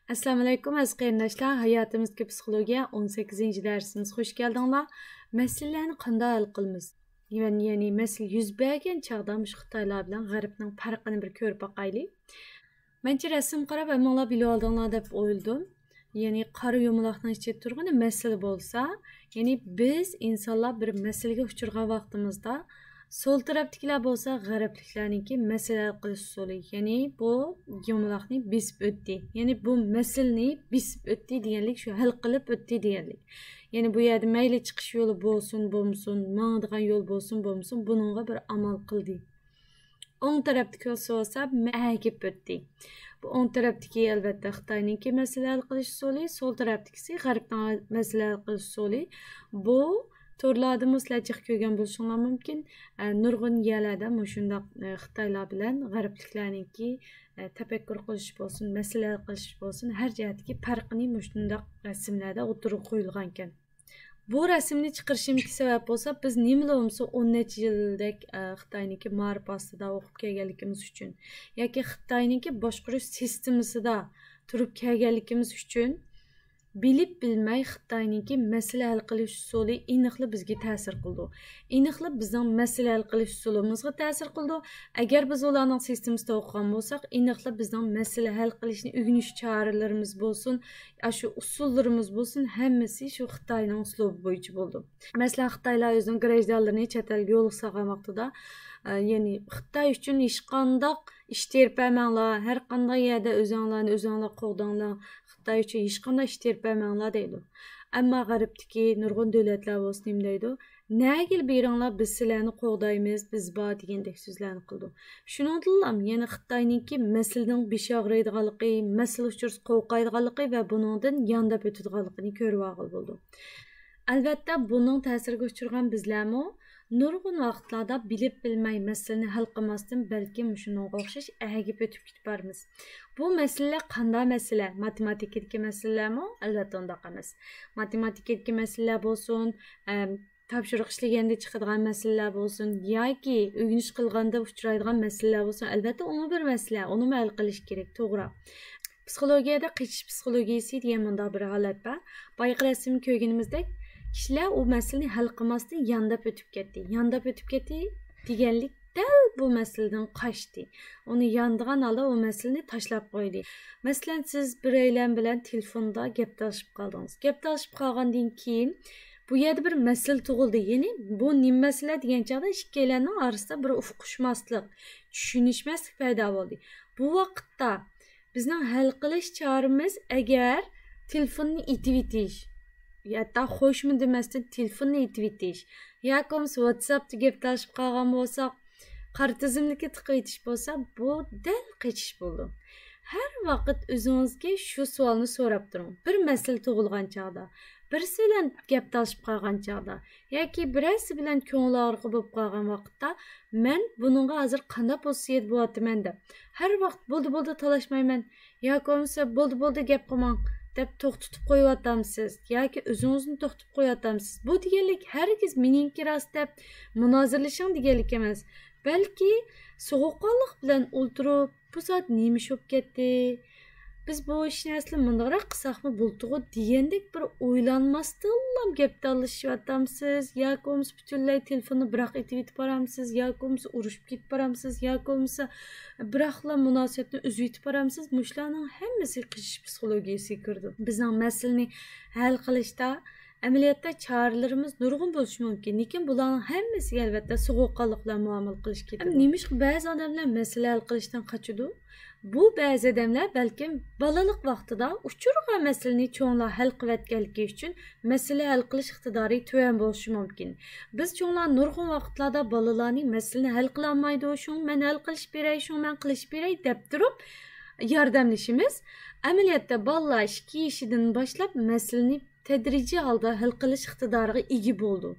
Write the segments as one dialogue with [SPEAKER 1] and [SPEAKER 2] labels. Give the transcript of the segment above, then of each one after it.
[SPEAKER 1] Assalamu alaykum aziz qarindoshlar. Hayotimizga psixologiya 18. darsimiz xush keldinglar. Masalalarni qanday hal qilamiz? Ya'ni masala yuz bergan chaqda mush Xitoylar bilan G'arbning farqini bir ko'rib boqaylik. Mencha rasm qarab hammalar bilib oldinglar deb o'yladim. Ya'ni qora yumaloqning ichida turgan masala bo'lsa, ya'ni biz insonlar bir masalaga uchirgan vaqtimizda sol tarafdagilar bo'lsa g'arbliklarniki masala hal qilish usuli, ya'ni bu yumaloqni besib o'tdi. Ya'ni bu masalani besib o'tdi deganlik shu hal qilib o'tdi deganlik. Ya'ni bu yerda mayli chiqish yo'li bo'lsin, bo'lmasin, mangdigan yo'l bo'lsin, bo'lmasin, buningga bir amal qildi. O'ng tarafdagi bo'lsa agib o'tdi. Bu o'ng tarafdagi albatta Xitoyniki masala hal qilish usuli, sol tarafdagisi g'arbning masala hal qilish usuli. Bu Torlarda sizlarcha ko'rgan bo'lishinglar mumkin. Nurg'un yerlarda shundoq Xitoylar bilan g'arbliklarniki tafakkur qilish bo'lsin, masala hal qilish bo'lsin, har jihatdagi farqini shundoq rasmlarda o'tirib qo'yilgan ekan. Bu rasmni chiqarishimga sabab bo'lsa, biz nimalarimizni 10 necha yildek Xitoyniki ma'rif ostida o'qib kelganligimiz uchun yoki Xitoyniki boshqarish sistemasida turib kelganligimiz uchun bilib bilmay Xitoyniki masala hal qilish usuli aniqli bizga ta'sir qildi. Aniqli bizning masala hal qilish usulimizga ta'sir qildi. Agar biz ularning sistemasida o'qigan bo'lsak, aniqli bizning masala hal qilishni o'rganish choralarimiz bo'lsin, shu usullarimiz bo'lsin, hammasi shu Xitoyning uslubi bo'yicha bo'ldi. Masalan, Xitoylar o'zining grajdanlarini chet elga yo'l solgan vaqtida, ya'ni Xitoy uchun hech qanday ish terpamanglar, har qanday yerda o'zinglar qo'g'dinglar. Xitoy uchun hech qanday ish terpamanglar deydi. Ammo g'arbdagi nurg'un davlatlar bo'lsa nima deydi? Nagil beringlar, biz sizlarni qo'g'daymiz, biz bor degandek so'zlarni qildi. Shuningdek, yana Xitoyniki masalaning beshi og'riydiganligi, masala uchun qo'rqaydiganligi va buningdan yondab o'tadiganligini ko'rib olgan bo'ldi. Albatta, buning ta'siriga uchragan bizlarmi nurg'un vaqtlarda bilib bilmay masalani hal qilmasdan balkim shunga o'xshash agib o'tib ketib boramiz. Bu masalalar qanday masala? Matematikadagi masalalarmi? Albatta undaq emas. Matematikadagi masalalar bo'lsin, topshiriq ishlaganda chiqadigan masalalar bo'lsin yoki o'rganish qilganda uchraydigan masalalar bo'lsin, albatta uni bir masala, uni hal qilish kerak, to'g'ri. Psixologiyada qichish psixologiyasi degan bunday bir holat bor. Boyagi rasmni ko'rganimizdek, kishilar u masalani hal qilmasdan yondab o'tib ketdi. Yondab o'tib ketdi deganlik dal bu masaladan qochdi. Uni yondigan holda u masalani tashlab qo'ydi. Masalan, siz biraylar bilan telefonda gaptalashib qoldingiz. Gaptalashib qolgandan keyin bu yerda bir masala tug'ildi. Ya'ni bu nima masala degan chog'da ikkalarning orasida bir uqishmaslik, tushunishmaslik paydo bo'ldi. Bu vaqtda bizning hal qilish choramiz agar telefonni itib etish, hatta xo'shmi demasdan telefonni itib etish yoki WhatsAppda gaptalashib qolgan bo'lsak, qora tizimlikka tiqib etish bo'lsa, bu dal qichish bo'ldi. Har vaqt o'zingizga shu savolni so'rab turing. Bir masala tug'ilgan chog'da, birisi bilan gaptalashib qolgan chog'da yoki birasi bilan ko'ngil og'rig'i bo'lib qolgan vaqtda men buningga hozir qanday pozitsiyada bo'laman deb har vaqt bo'ldi talashmayman yoki bo'lmasa bo'ldi gap qilmang deb to'xtatib qo'yayotamsiz yoki o'zingizni to'xtatib qo'yayotamsiz. Bu deganlik hargiz meningki rost deb munozirlashing deganlik emas. Balki sovuqqonlik bilan o'ltirib, bu soat nima bo'lib ketdi? Biz bu ishni asli bundoq qilsaqmi bo'ldi degandek bir o'ylanmasdan gaptalashyotamsiz yoki bo'lmasa butunlay telefonni biroq etib boramsiz yoki bo'lmasa urushib ketib boramsiz yoki bo'lmasa biroqla munosabatni uzib etib boramsiz. Mushlarning hammasi qichish psixologiyasiga kirdi. Bizning masalani hal qilishda amaliyotda choralarimiz nurg'un bo'lishi mumkin, lekin bularning hammasiga albatta sovuqqonlik bilan muomala qilish kerak. Nemish ba'zi odamlar masala hal qilishdan qochadi? Bu ba'zi odamlar balkim bolalik vaqtida uchirgan masalani cho'nglar hal qilayotganligi uchun masala hal qilish iqtidori tuvan bo'lishi mumkin. Biz cho'nglar nurg'un vaqtlarda bolalarning masalani hal qila olmaydi, shu men hal qilish beray, shu men qilish beray deb turib yordamlashimiz. Amaliyotda bolalar 2 yoshidan boshlab masalani tedrici holda hal qilish iqtidoriga ega bo'ldi.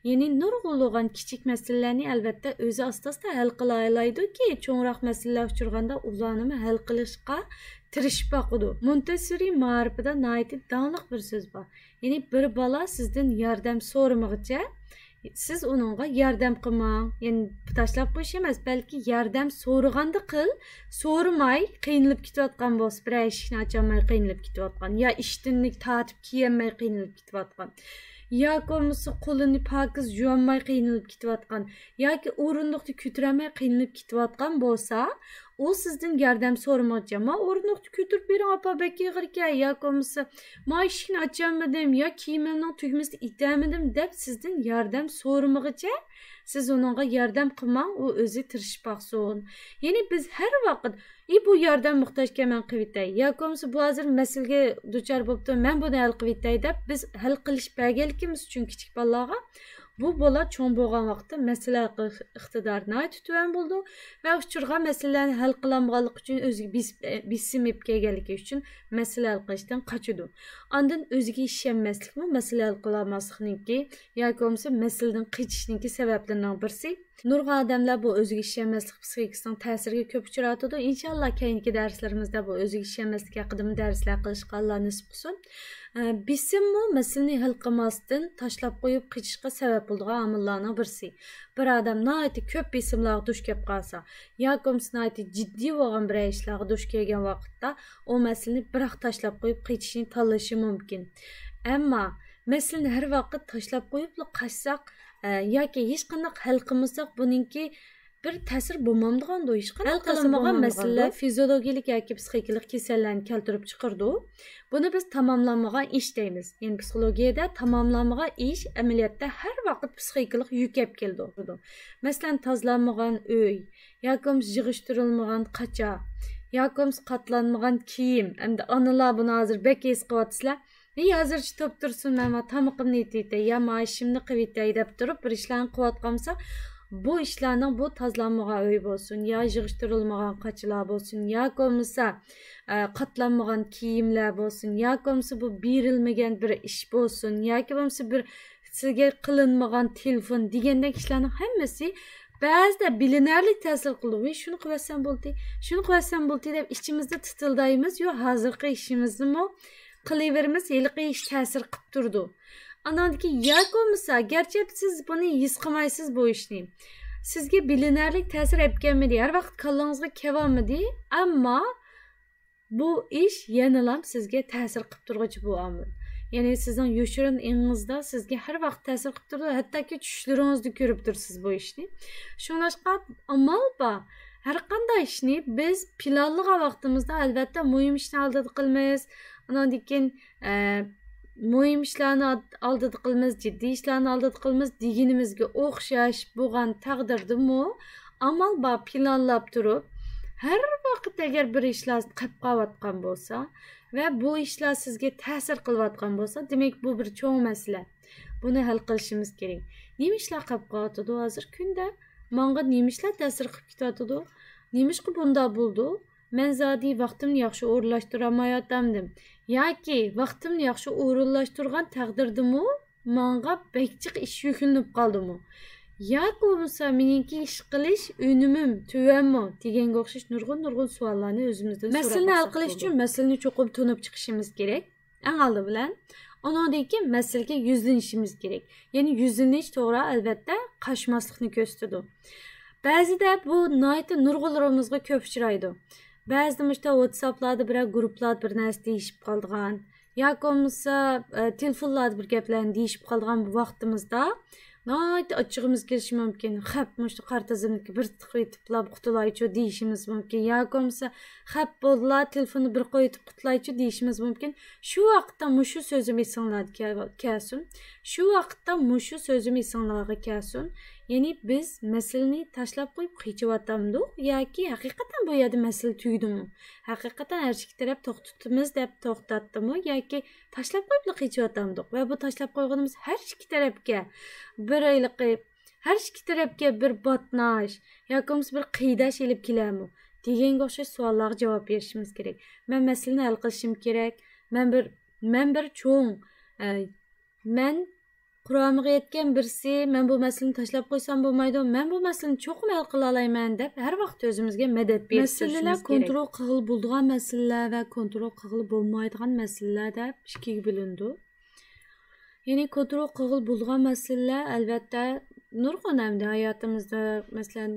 [SPEAKER 1] Ya'ni nurg'unlagan kichik masalalarni albatta o'zi asta-asta hal qila oladiki, cho'ngroq masalalar uchraganda ularni hal qilishga tirishib boqadi. Montessori ma'rifida nayt da'liq bir so'z bor. Ya'ni bir bola sizdan yordam so'ramaguncha, siz onunğa yordam qilmang. Ya'ni tashlab qo'yish emas, balki yordam so'raganda qil, so'ramay qiynalib ketayotgan bo'lsa, bir eshikni ocholmay qiynalib ketayotgan, yo ishdan tatib kiyolmay qiynalib ketayotgan, yoki bo'lmasa qo'lini pokiz yuvmay qiynalib ketayotgan, yoki o'rindiqni ko'tarmay qiynalib ketayotgan bo'lsa, o sizden yordam so'ramoqchi. Ma o'rindiqni ko'tarib bering, opa, bek ig'ir ekan, yoki bo'lmasa ma eshikni ocholmadim, yo kiyimimning tugmasini itamadim deb sizden yordam so'ramaguncha siz onunğa yordam qilmang, u o'zi tirishib baqsin. Ya'ni biz har vaqt bu yordam muhtojga men qilib o'tay, yoki bo'lmasa bu hozir masalaga duchor bo'libdi, men buni hal qilib o'tay deb biz hal qilish berganligimiz uchun kichik bolalarga bu bola cho'ng bo'lgan vaqtda masala iqtidorini tutuvan bo'ldi va uchurgan masalalarni hal qilolmaganlik uchun o'ziga bisimib kelganligi uchun masala hal qilishdan qochadi. Ondan o'ziga ishonmaslikmi masala hal qilolmaslikniki yoki bo'lmasa masaladan qichishniki sabablarining birisi. Nurg'un odamlar bu o'ziga ishonmaslik psixikasining ta'siriga ko'p uchrayotdi. Inshaalloh keyingi darslarimizda bu o'ziga ishonmaslik haqida darslar qilishga Alloh nasib qilsin. Bisimmi masalani hal qilmasdan tashlab qo'yib qechishga sabab bo'lgan omillarning birisi. Bir odam nihoyatda ko'p bisimlarga duch kelib qolsa, yoki bo'lmasa jiddiy bo'lgan bir ishlarga duch kelgan vaqtda o masalani biroq tashlab qo'yib qechishni tanlashi mumkin. Ammo masalani har vaqt tashlab qo'yib qochsak yoki hech qanday hal qilmasak, buningki bir ta'sir bo'lmaydigan, hech qanday hal qilinmagan masalalar fiziologik yoki psixikalik kasallarni keltirib chiqardi. Buni biz tamomlanmagan ish deymiz. Ya'ni psixologiyada tamomlanmagan ish amaliyotda har vaqt psixikalik yukab keldi. Masalan, tozlanmagan uy, yoki yig'ishtirilmagan qacha, yoki qatlanmagan kiyim. Endi onalar buni hozir bek es qilyapsizlar. Hozircha top tursin, men tamaqimni yetay, ya maishimni qilib yetay deb turib bir ishlarni qilayotgansa, bu ishlarning bu tozlanmagan uy bo'lsin, yo yig'ishtirilmagan qachilar bo'lsin, yoki bo'lmasa qatlanmagan kiyimlar bo'lsin, yoki bo'lmasa bu berilmagan bir ish bo'lsin, yoki bo'lmasa bir sizga qilinmagan telefon degandek ishlarning hammasi ba'zida bilinarli ta'sir qiladi. Shuni qilasan bo'ldi, shuni qilasan bo'ldi deb ichimizda titildaymiz, yo hozirgi ishimizni qilaveramiz, yilqi ish ta'sir qilib turdi. Anandaki yoki bo'lmasa, garchi siz buni his qilmaysiz bu ishni. Sizga bilinarli ta'sir etganmidi, har vaqt kallangizga kelolmadi, ammo bu ish yanalam sizga ta'sir qilib turguchi bu omil. Ya'ni sizning yoshirin ingizda sizga har vaqt ta'sir qilib turdi, hattoki tushlaringizni ko'rib tursiz bu ishni. Shuningdek, amal bor. Har qanday ishni biz planlagan vaqtimizda albatta muhim ishni oldida qilmaymiz. Ondan keyin muhim ishlarni oldida qilamiz, jiddiy ishlarni oldida qilamiz deganimizga o'xshash bo'lgan taqdirdami, amal bor planlab turib, har vaqt agar bir ishlar qilib qolayotgan bo'lsa va bu ishlar sizga ta'sir qilayotgan bo'lsa, demak bu bir cho'ng masala. Buni hal qilishimiz kerak. Nima ishlar qilib qo'yadi hozir kunda? Menga nima ishlar ta'sir qilib ketadi? Nimishqa bunda bo'ldi? Men zodi vaqtimni yaxshi o'rinlashtirolmayotgandim. Yoki vaqtimni yaxshi o'rinlashtirgan taqdirdami, menga bekchiq ish yuklanib qoldimi? Yoki bo'lmasa meningki ish qilish unumim tuvanmi deganga o'xshash nurg'un savollarni o'zimizdan so'rab masalani hal qilish uchun masalani cho'qib tunib chiqishimiz kerak. Eng oldi bilan ondan keyin masalaga yuzlanishimiz kerak. Ya'ni yuzlanish to'g'ri albatta qochmaslikni ko'rsatadi. Ba'zida bu nihoyatda nurg'unlarimizga ko'p uchraydi. Ba'zida işte WhatsApp'larda bir gruplar bir narsa deyishib qolgan, yoki bo'lmasa telefonlarda bir gaplarni deyishib qolgan bu vaqtimizda nihoyatda ochig'imiz kelishi mumkin. Xap mushta qartazimniki bir qo'yib qutulaychi deyishimiz mumkin. Yoki bo'lmasa xap bo'ldilar, telefonni bir qo'yib qutulaychi deyishimiz mumkin. Shu vaqtda mushu so'zim esinglarga kelsin. Shu vaqtda mushu so'zim esinglarga kelsin. Ya'ni biz masalani tashlab qo'yib qichiyotamdik yoki haqiqatan bu yerda masala tuydimi? Haqiqatan har ikki taraf to'xtatamiz deb to'xtatdimi yoki tashlab qo'yib qichiyotamdik va bu tashlab qo'yganimiz har ikki tarafga bir ayliqib, har ikki tarafga bir botnash yoki bir qiydash elib kelarmi deganga o'xshash savollarga javob berishimiz kerak. Men masalani hal qilishim kerak. Men bir cho'ng Qur'onga yetgan birisi, men bu masalani tashlab qo'ysam bo'lmaydi, men bu masalani cho'qim hal qila olaman deb har vaqt o'zimizga madad berishimiz kerak. Masalalar kontrol qilib bo'lgan masalalar va kontrol qilib bo'lmaydigan masalalar deb ikkiga bo'lindi. Yani kontrol qılğıl bulğan məsələlər əlbəttə nurgun əmdə həyatımızda, məsələn,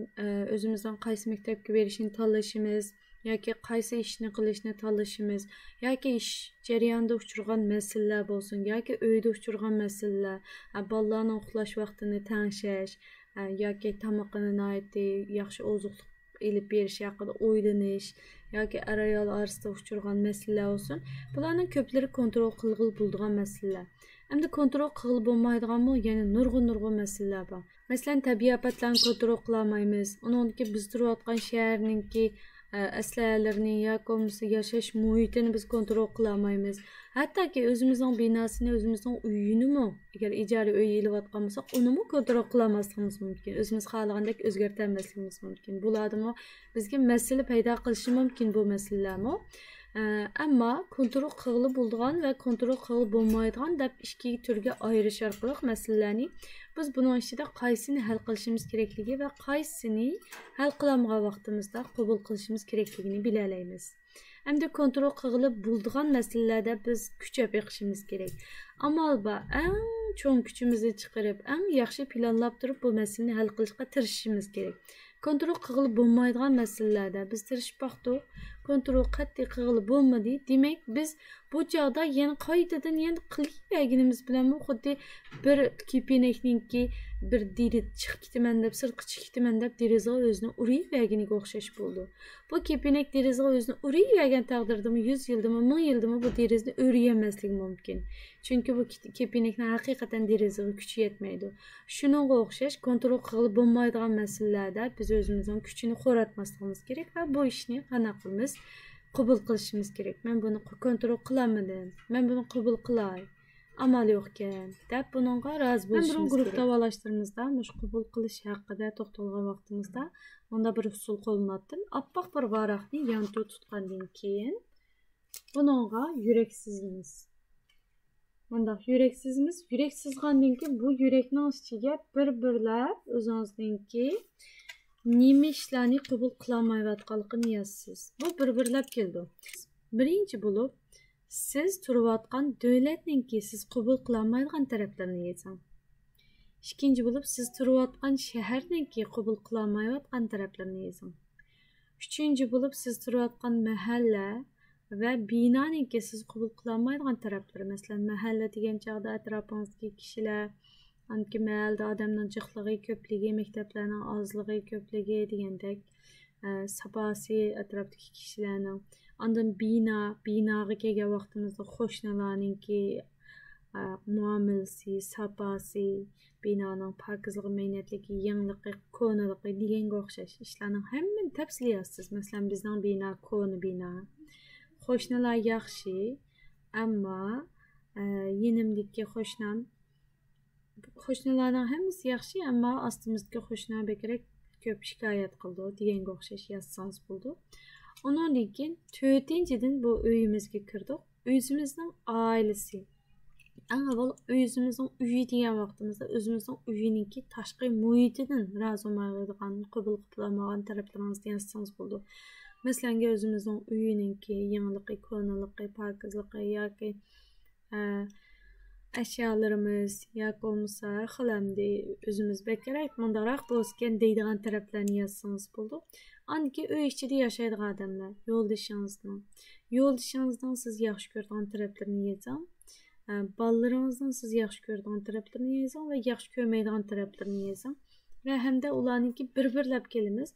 [SPEAKER 1] özümüzdən qaysı məktəbə verişini tanlaşımız, yoki qaysı işni qilishni tanlaşımız, yoki iş jarayonida uchragan məsələlər bo'lsin, yoki uyda uchragan məsələlər, bolalarning uxlash vaqtini tangshash, yoki tomoqni yaxshi ozuqlik elib berish haqida o'ylanish, yoki ayol orasida uchragan məsələlər olsun. Bularning ko'plari kontrol qilg'il bo'lgan məsələlər. Hem de kontrol qılıb olmaydıqanmı, yəni nurgun məsələlər var. Məsələn, təbii afətlərini kontrol qılamayımız, onunki biz turuyatqan şəhərninki əsləhələrini, yoki yaşaş mühitini biz kontrol qılamayımız. Hətta ki, özümüzün binasını, özümüzün uyunu mu, əgər icari öy eləyətqan bolsaq, onu mu kontrol qılamazlığımız mümkün. Özümüz xalığandək özgərtənməsligimiz mümkün. Bularımı bizə məsələ payda qilishi mümkün bu məsələlərmi? Amma kontrol qılıb bulduğan və kontrol qılıb olmaydıgan deb ikki türgə ayırış arqılıq məsələlərini biz bunun içində qaysini həll qilishimiz kerekligi və qaysini həll qılamğan vaqtimizda qəbul qilishimiz kerekligini biləlaymiz. Hem de kontrol qılıb bulduğan məsələlərdə biz küç yapışımız gerek. Amal ba, ən çoğun küçümüzü çıxırıb, ən yaxşı planlab durub bu məsələni həll qilishqa tirişimiz gerek. Kontrol qılıb olmaydıgan məsələlərdə biz tirişib baxdıq. Kontrol qat'iy qılıb olmadı. Demek biz bu çağda yeni qaytadan yeni qilib bilan xuddi bir kepinekninki bir diri chiqib ketaman deb, sirtqa chiqib ketaman deb derazaga o'zini urib berganiga o'xshash bo'ldi. Bu kepinek derazaga o'zini urib bergan taqdirdami 100 yildami, 1000 yildami bu derazani o'riyemasligi mumkin. Chunki bu kepinekni haqiqatan derazaga kuchi yetmaydi. Shuningga o'xshash kontrol qilib bo'lmaydigan masalalarda biz o'zimizning kuchini qo'ratmasligimiz kerak va bu ishni qana qilamiz? Qabul qilishimiz kerak. Men buni kontrol qilamadim. Men buni qabul qilay. Amal yo'q ekan deb buningga rozi bo'lishimiz kerak. Men guruh davolashtirimizda mush qabul qilish haqida to'xtalgan vaqtimizda unda bir usul qo'llandim. Oppoq bir varaqni yonida tutgandan keyin buningga yurak sizimiz. Bunda yurak sizimiz, yurak sizgandan keyin bu yurakning ichiga bir-birlab o'zingizningki nima ishlarni qabul qilolmayotganligini yozasiz. Bu bir-birlab keldi. Birinchi bo'lib siz turayotgan davlatninki siz qabul qilolmaydigan taraflarini yozing. Ikkinchi bo'lib siz turayotgan shaharninki qabul qilolmayotgan taraflarini yozing. Uchinchi bo'lib siz turayotgan mahalla va binoninki siz qabul qilolmaydigan taraflari. Masalan, mahalla degan chog'da atrofingizdagi kishilar, anki mahallada odamning jiqligi ko'pligi, maktablarning ozligi ko'pligi degandek sabasi atrofdagi kishilarning, ondan binoga kelgan vaqtimizda qo'shnilarninki muomalasi, sabasi, binoning pokizligi, maynatligi, yangligi, ko'naligi deganga o'xshash ishlarning hammani tafsili yozasiz. Masalan, bizning bino ko'ni bino. Qo'shnilar yaxshi, ammo yenimdagi qo'shnilarning hammasi yaxshi, ammo ostimizdagi qo'shnilar bekerak ko'p shikoyat qildi deganga o'xshash yozsangiz bo'ldi. Ondan keyin to'rtinchidan bu uyimizga kirdik. O'zimizning oilasi. Eng avval o'zimizning uyi degan vaqtimizda o'zimizning uyininki tashqi muhitidan rozi bo'lmaydigan, qabul qilolmagan taraflaringizni yozsangiz bo'ldi. Masalan, o'zimizning uyininki yangiligi, ko'naligi, pokizligi yoki ashyolarimiz yoki bo'lmasa xilamdi o'zimiz bekerak mundaroq bo'lgan deydigan taraflarni yozsangiz bo'ldi. Anki uy ichida yashaydigan odamlar, yo'ldishingizning siz yaxshi ko'radigan taraflarini yozing. Balalaringizning siz yaxshi ko'radigan taraflarini yozing va yaxshi ko'rmaydigan taraflarini yozing. Va hamda ularniki bir-birlab kelamiz.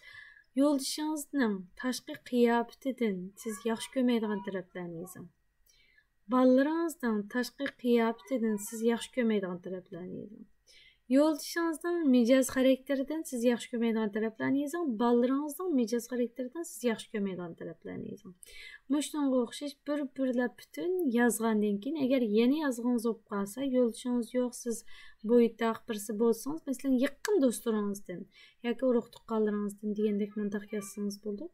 [SPEAKER 1] Yo'ldishingizning tashqi qiyofatidan siz yaxshi ko'rmaydigan taraflarini yozing. Balalaringizning tashqi qiyofatidan siz yaxshi ko'rmaydigan taraflarini yozing. Yo'ldishingizning mijoz xarakteridan siz yaxshi ko'rmaydigan taraflarini yozing. Balalaringizning mijoz xarakteridan siz yaxshi ko'rmaydigan taraflarini yozing. Shunga o'xshash bir-birlab butun yozgandan keyin agar yana yozgangiz bo'lib qolsa, yo'ldishingiz yo'q, siz bo'yitaq birisi bo'lsangiz, masalan, yaqin do'stlaringizdan yoki urug' tuqqanlaringizdan degandek mundaq yozsangiz bo'ldi.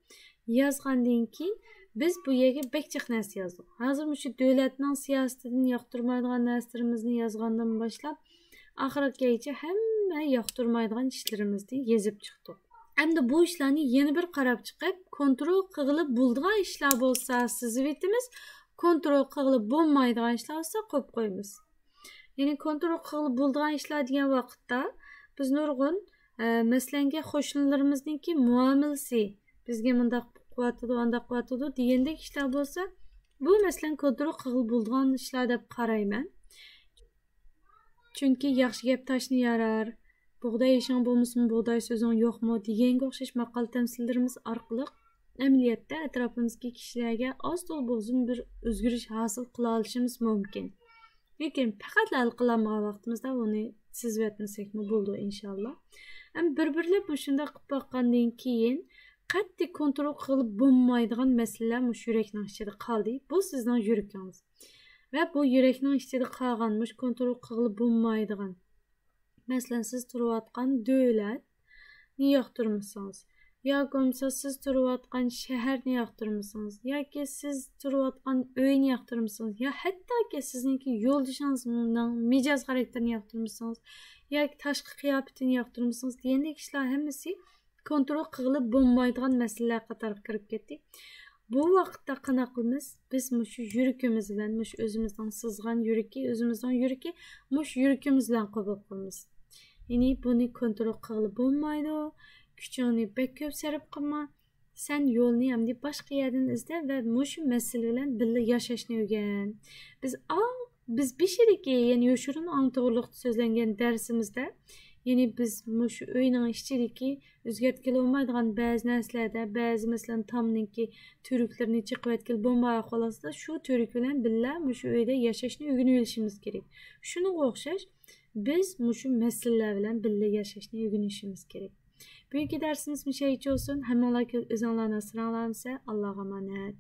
[SPEAKER 1] Yozgandan keyin biz bu yerga bekchiq narsa yozdik. Hozir shu davlatning siyosatidan yoqtirmaydigan narsalarimizni yozgandan boshlab oxirigacha hamma yoqtirmaydigan ishlarimizni yozib chiqdik. Endi bu ishlarni yana bir qarab chiqib, kontrol qilib bo'ladigan ishlar bo'lsa, siz aytamiz, kontrol qilib bo'lmaydigan ishlar bo'lsa qo'yib qo'yamiz. Yani kontrol qilib bo'lgan ishlar degan vaqtda biz nurg'un masalanga qo'shnilarimizningki muomalasi bizga mundaq qilyotidi, andaq qilyotidi degandek ishlar bo'lsa, bu masalan kontrol qilib bo'lgan ishlar deb qarayman. Chunki yaxshi gap toshni yarar, bug'doy ishing bo'lmasin, bug'doy so'zing yo'qmi deganga o'xshash maqol tamsillarimiz orqali amaliyotda atrofimizdagi kishilarga oz to'l bo'lsin bir o'zgarish hosil qila olishimiz mumkin. Lekin faqat hal qilamagan vaqtimizda uni sizib etmasakmi bo'ldi inshaalloh. Bir-birlab shunday qilib boqqandan keyin qattiq kontrol qilib bo'lmaydigan masalalar mush yurakning ichida qoldi. Bu sizning yuragingiz. Va bu yurakning ichida qolgan mush kontrol qilib bo'lmaydigan. Masalan, siz turayotgan davlatni yoqtirmasangiz, yoki bo'lmasa siz turayotgan shaharni yoqtirmasangiz, yoki siz turayotgan uyni yoqtirmasangiz, yo hattoki sizningki yo'ldashingizning mijoz xarakterini yoqtirmasangiz, yoki tashqi qiyofatini yoqtirmasangiz degandek ishlar hammasi kontrol qilib bo'lmaydigan masalalar qatoriga kirib ketdi. Bu vaqtda qana qilamiz? Biz mush yuragimiz bilan, mush o'zimizning sızgan o'zimizning yuragi, mush yuragimiz bilan qabul qilamiz. Ya'ni buni kontrol qilib bo'lmaydi. Kuchingni bek ko'p sarf qilma. Sen yo'lni hamda boshqa yerdan izla va mush masala bilan birga yashashni o'rgan. Biz beshiriki, ya'ni yoshirin to'g'riliqda so'zlangan darsimizda, ya'ni biz mush uyning ichidagi o'zgartkili olmaydigan ba'zi narsalarda, ba'zi masalan tomninki turuklarni chiqib etgan bo'lmay qolasida shu turuk bilan birga mush uyda yashashni o'rganib olishimiz kerak. Shunga o'xshash biz mush masalalar bilan birga yashashni o'rganishimiz kerak. Bugungi darsimiz mushayicha olsun. Hammalarga o'zinglarni asranglar. Allohga emanet.